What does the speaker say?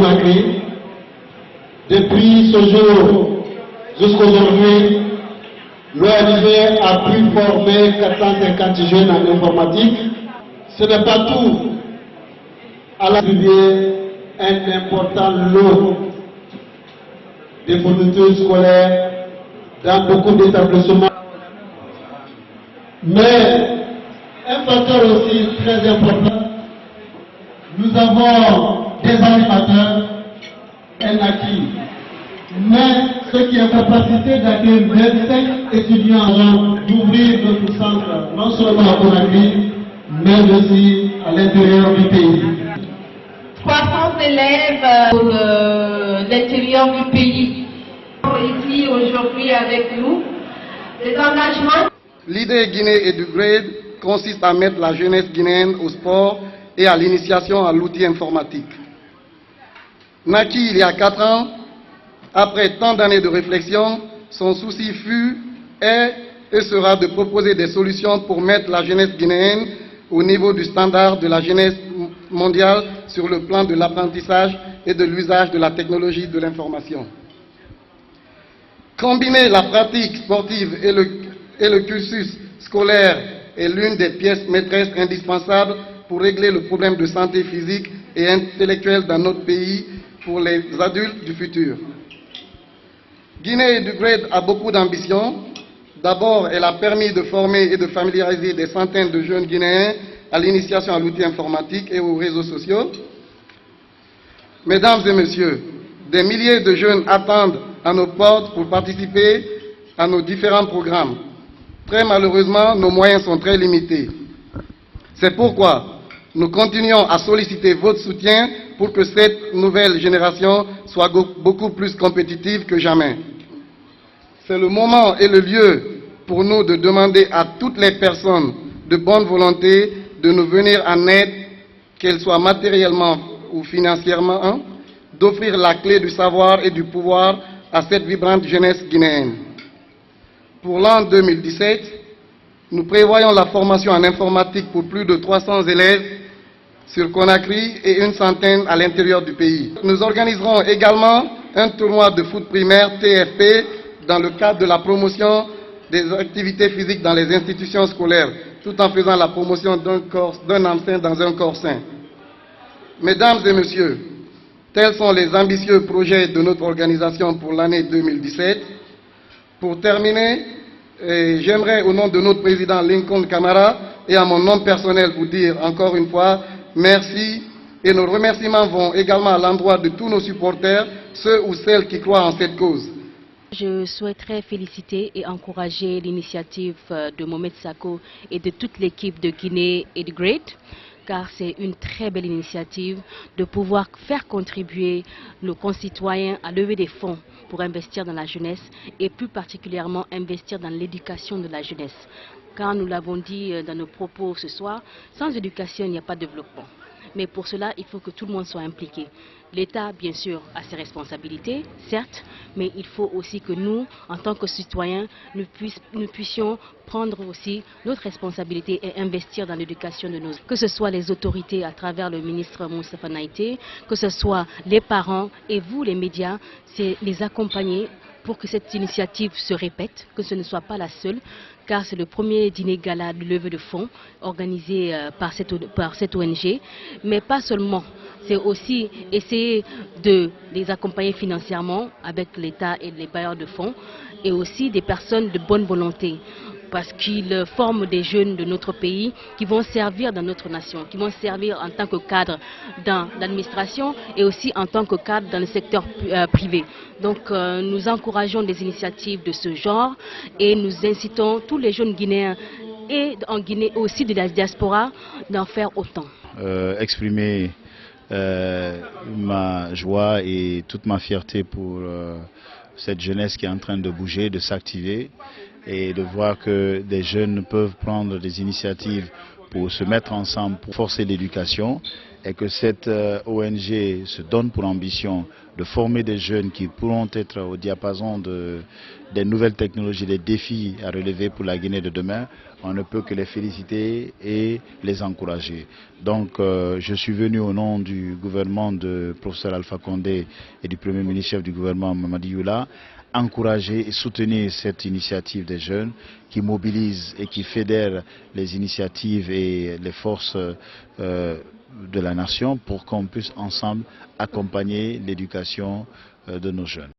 Conakry. Depuis ce jour jusqu'aujourd'hui, l'ONG a pu former 450 jeunes en informatique. Ce n'est pas tout. Elle a attribué un important lot de fournitures scolaires dans beaucoup d'établissements. Mais un facteur aussi très important, nous avons des animateurs, un acquis. Mais ce qui est capacité d'accueillir 25 étudiants avant d'ouvrir notre centre, non seulement à Conakry, mais aussi à l'intérieur du pays. 300 élèves pour l'intérieur du pays. Ici aujourd'hui avec nous, les engagements. L'idée Guinée Edugrade consiste à mettre la jeunesse guinéenne au sport et à l'initiation à l'outil informatique. Naquis il y a 4 ans, après tant d'années de réflexion, son souci fut, est et sera de proposer des solutions pour mettre la jeunesse guinéenne au niveau du standard de la jeunesse mondiale sur le plan de l'apprentissage et de l'usage de la technologie de l'information. Combiner la pratique sportive et le cursus scolaire est l'une des pièces maîtresses indispensables pour régler le problème de santé physique et intellectuelle dans notre pays pour les adultes du futur. Guinée Edugrade a beaucoup d'ambition. D'abord, elle a permis de former et de familiariser des centaines de jeunes Guinéens à l'initiation à l'outil informatique et aux réseaux sociaux. Mesdames et messieurs, des milliers de jeunes attendent à nos portes pour participer à nos différents programmes. Très malheureusement, nos moyens sont très limités. C'est pourquoi nous continuons à solliciter votre soutien pour que cette nouvelle génération soit beaucoup plus compétitive que jamais. C'est le moment et le lieu pour nous de demander à toutes les personnes de bonne volonté de nous venir en aide, qu'elles soient matériellement ou financièrement, d'offrir la clé du savoir et du pouvoir à cette vibrante jeunesse guinéenne. Pour l'an 2017, nous prévoyons la formation en informatique pour plus de 300 élèves sur Conakry et une centaine à l'intérieur du pays. Nous organiserons également un tournoi de foot primaire TFP dans le cadre de la promotion des activités physiques dans les institutions scolaires, tout en faisant la promotion d'un âme sain dans un corps sain. Mesdames et messieurs, tels sont les ambitieux projets de notre organisation pour l'année 2017. Pour terminer, j'aimerais au nom de notre président Lincoln Camara et à mon nom personnel vous dire encore une fois merci, et nos remerciements vont également à l'endroit de tous nos supporters, ceux ou celles qui croient en cette cause. Je souhaiterais féliciter et encourager l'initiative de Mohamed Sako et de toute l'équipe de Guinée Edugrade, car c'est une très belle initiative de pouvoir faire contribuer nos concitoyens à lever des fonds pour investir dans la jeunesse et plus particulièrement investir dans l'éducation de la jeunesse. Car nous l'avons dit dans nos propos ce soir, sans éducation il n'y a pas de développement. Mais pour cela, il faut que tout le monde soit impliqué. L'État, bien sûr, a ses responsabilités, certes, mais il faut aussi que nous, en tant que citoyens, nous puissions prendre aussi notre responsabilité et investir dans l'éducation de nos... Que ce soit les autorités à travers le ministre Moustapha Naïté, que ce soit les parents et vous, les médias, c'est les accompagner pour que cette initiative se répète, que ce ne soit pas la seule, car c'est le premier dîner gala de levée de fonds organisé par cette ONG, mais pas seulement. C'est aussi essayer de les accompagner financièrement avec l'État et les bailleurs de fonds, et aussi des personnes de bonne volonté, parce qu'ils forment des jeunes de notre pays qui vont servir dans notre nation, qui vont servir en tant que cadre dans l'administration et aussi en tant que cadre dans le secteur privé. Donc nous encourageons des initiatives de ce genre et nous incitons tous les jeunes Guinéens et en Guinée aussi de la diaspora d'en faire autant. Exprimer ma joie et toute ma fierté pour cette jeunesse qui est en train de bouger, de s'activer, et de voir que des jeunes peuvent prendre des initiatives pour se mettre ensemble, pour forcer l'éducation, et que cette ONG se donne pour ambition de former des jeunes qui pourront être au diapason des nouvelles technologies, des défis à relever pour la Guinée de demain, on ne peut que les féliciter et les encourager. Donc je suis venu au nom du gouvernement de professeur Alpha Condé et du Premier ministre chef du gouvernement Mamadi Youla, encourager et soutenir cette initiative des jeunes qui mobilisent et qui fédèrent les initiatives et les forces de la nation pour qu'on puisse ensemble accompagner l'éducation de nos jeunes.